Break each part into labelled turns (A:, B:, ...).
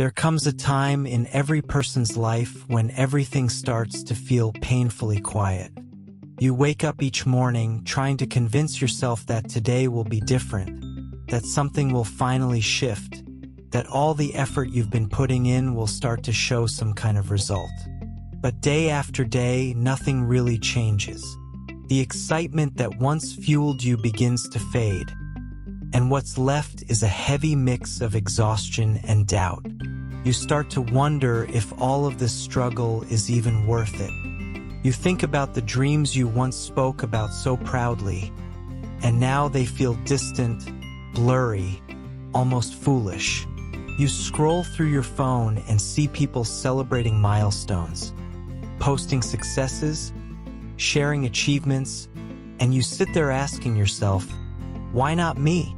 A: There comes a time in every person's life when everything starts to feel painfully quiet. You wake up each morning trying to convince yourself that today will be different, that something will finally shift, that all the effort you've been putting in will start to show some kind of result. But day after day, nothing really changes. The excitement that once fueled you begins to fade, and what's left is a heavy mix of exhaustion and doubt. You start to wonder if all of this struggle is even worth it. You think about the dreams you once spoke about so proudly, and now they feel distant, blurry, almost foolish. You scroll through your phone and see people celebrating milestones, posting successes, sharing achievements, and you sit there asking yourself, why not me?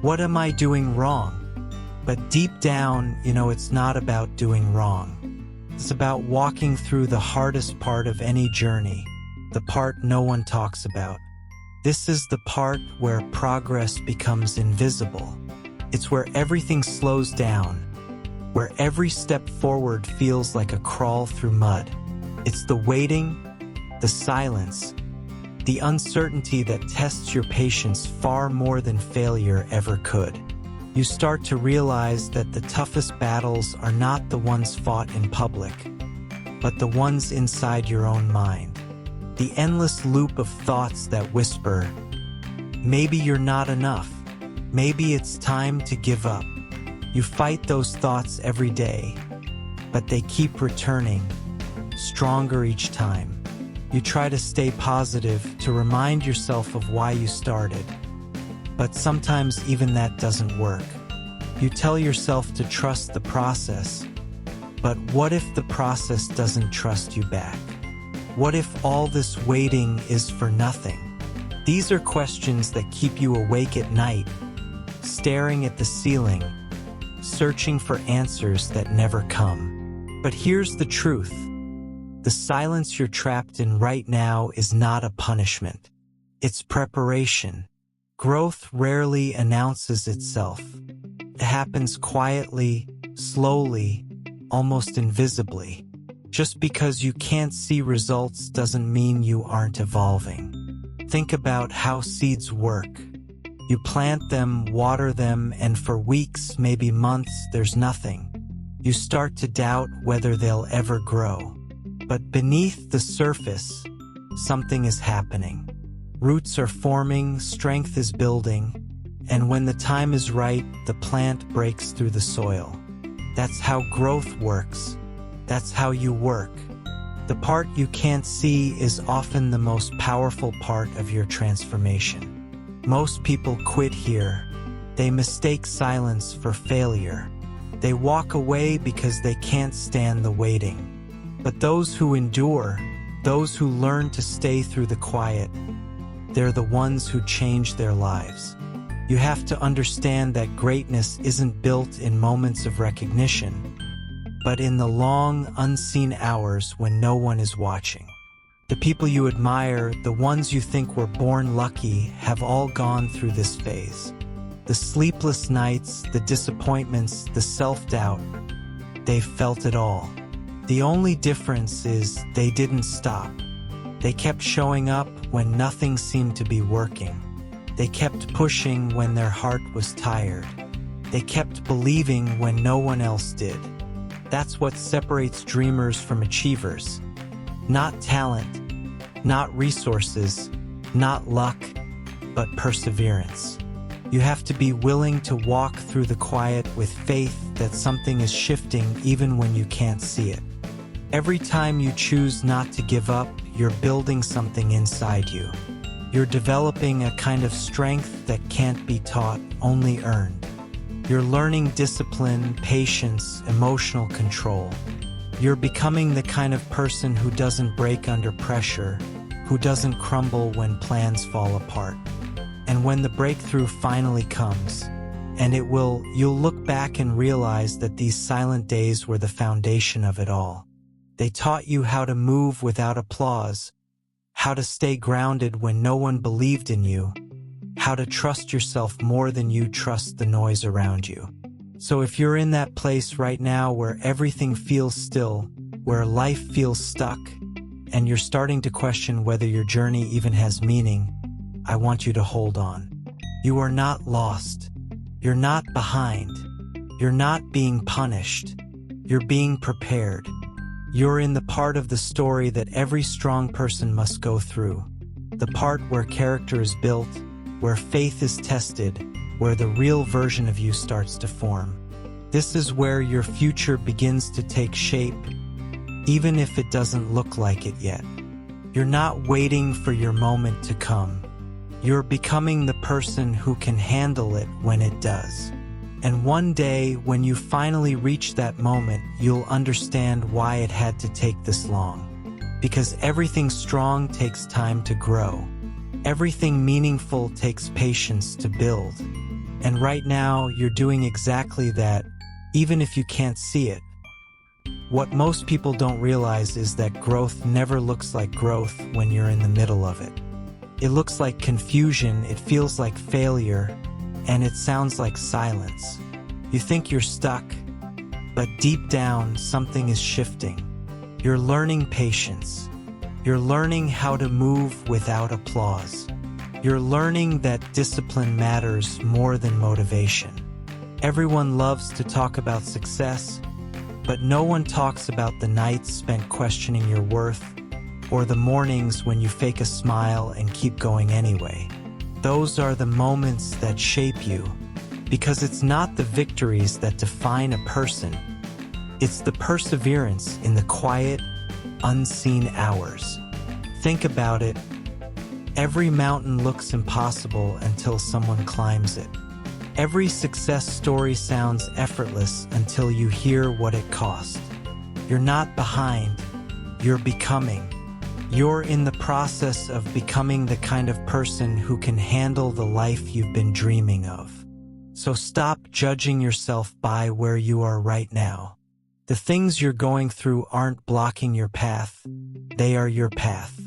A: What am I doing wrong? But deep down, it's not about doing wrong. It's about walking through the hardest part of any journey, the part no one talks about. This is the part where progress becomes invisible. It's where everything slows down, where every step forward feels like a crawl through mud. It's the waiting, the silence, the uncertainty that tests your patience far more than failure ever could. You start to realize that the toughest battles are not the ones fought in public, but the ones inside your own mind. The endless loop of thoughts that whisper, maybe you're not enough, maybe it's time to give up. You fight those thoughts every day, but they keep returning, stronger each time. You try to stay positive, to remind yourself of why you started. But sometimes even that doesn't work. You tell yourself to trust the process. But what if the process doesn't trust you back? What if all this waiting is for nothing? These are questions that keep you awake at night, staring at the ceiling, searching for answers that never come. But here's the truth. The silence you're trapped in right now is not a punishment. It's preparation. Growth rarely announces itself. It happens quietly, slowly, almost invisibly. Just because you can't see results doesn't mean you aren't evolving. Think about how seeds work. You plant them, water them, and for weeks, maybe months, there's nothing. You start to doubt whether they'll ever grow. But beneath the surface, something is happening. Roots are forming, strength is building, and when the time is right, the plant breaks through the soil. That's how growth works. That's how you work. The part you can't see is often the most powerful part of your transformation. Most people quit here. They mistake silence for failure. They walk away because they can't stand the waiting. But those who endure, those who learn to stay through the quiet, they're the ones who change their lives. You have to understand that greatness isn't built in moments of recognition, but in the long, unseen hours when no one is watching. The people you admire, the ones you think were born lucky, have all gone through this phase. The sleepless nights, the disappointments, the self-doubt, they've felt it all. The only difference is they didn't stop. They kept showing up when nothing seemed to be working. They kept pushing when their heart was tired. They kept believing when no one else did. That's what separates dreamers from achievers. Not talent, not resources, not luck, but perseverance. You have to be willing to walk through the quiet with faith that something is shifting even when you can't see it. Every time you choose not to give up, you're building something inside you. You're developing a kind of strength that can't be taught, only earned. You're learning discipline, patience, emotional control. You're becoming the kind of person who doesn't break under pressure, who doesn't crumble when plans fall apart. And when the breakthrough finally comes, and it will, you'll look back and realize that these silent days were the foundation of it all. They taught you how to move without applause, how to stay grounded when no one believed in you, how to trust yourself more than you trust the noise around you. So if you're in that place right now where everything feels still, where life feels stuck, and you're starting to question whether your journey even has meaning, I want you to hold on. You are not lost. You're not behind. You're not being punished. You're being prepared. You're in the part of the story that every strong person must go through. The part where character is built, where faith is tested, where the real version of you starts to form. This is where your future begins to take shape, even if it doesn't look like it yet. You're not waiting for your moment to come. You're becoming the person who can handle it when it does. And one day, when you finally reach that moment, you'll understand why it had to take this long. Because everything strong takes time to grow. Everything meaningful takes patience to build. And right now, you're doing exactly that, even if you can't see it. What most people don't realize is that growth never looks like growth when you're in the middle of it. It looks like confusion, it feels like failure, and it sounds like silence. You think you're stuck, but deep down, something is shifting. You're learning patience. You're learning how to move without applause. You're learning that discipline matters more than motivation. Everyone loves to talk about success, but no one talks about the nights spent questioning your worth, or the mornings when you fake a smile and keep going anyway. Those are the moments that shape you, because it's not the victories that define a person. It's the perseverance in the quiet, unseen hours. Think about it. Every mountain looks impossible until someone climbs it. Every success story sounds effortless until you hear what it cost. You're not behind, you're becoming. You're in the process of becoming the kind of person who can handle the life you've been dreaming of. So stop judging yourself by where you are right now. The things you're going through aren't blocking your path, they are your path.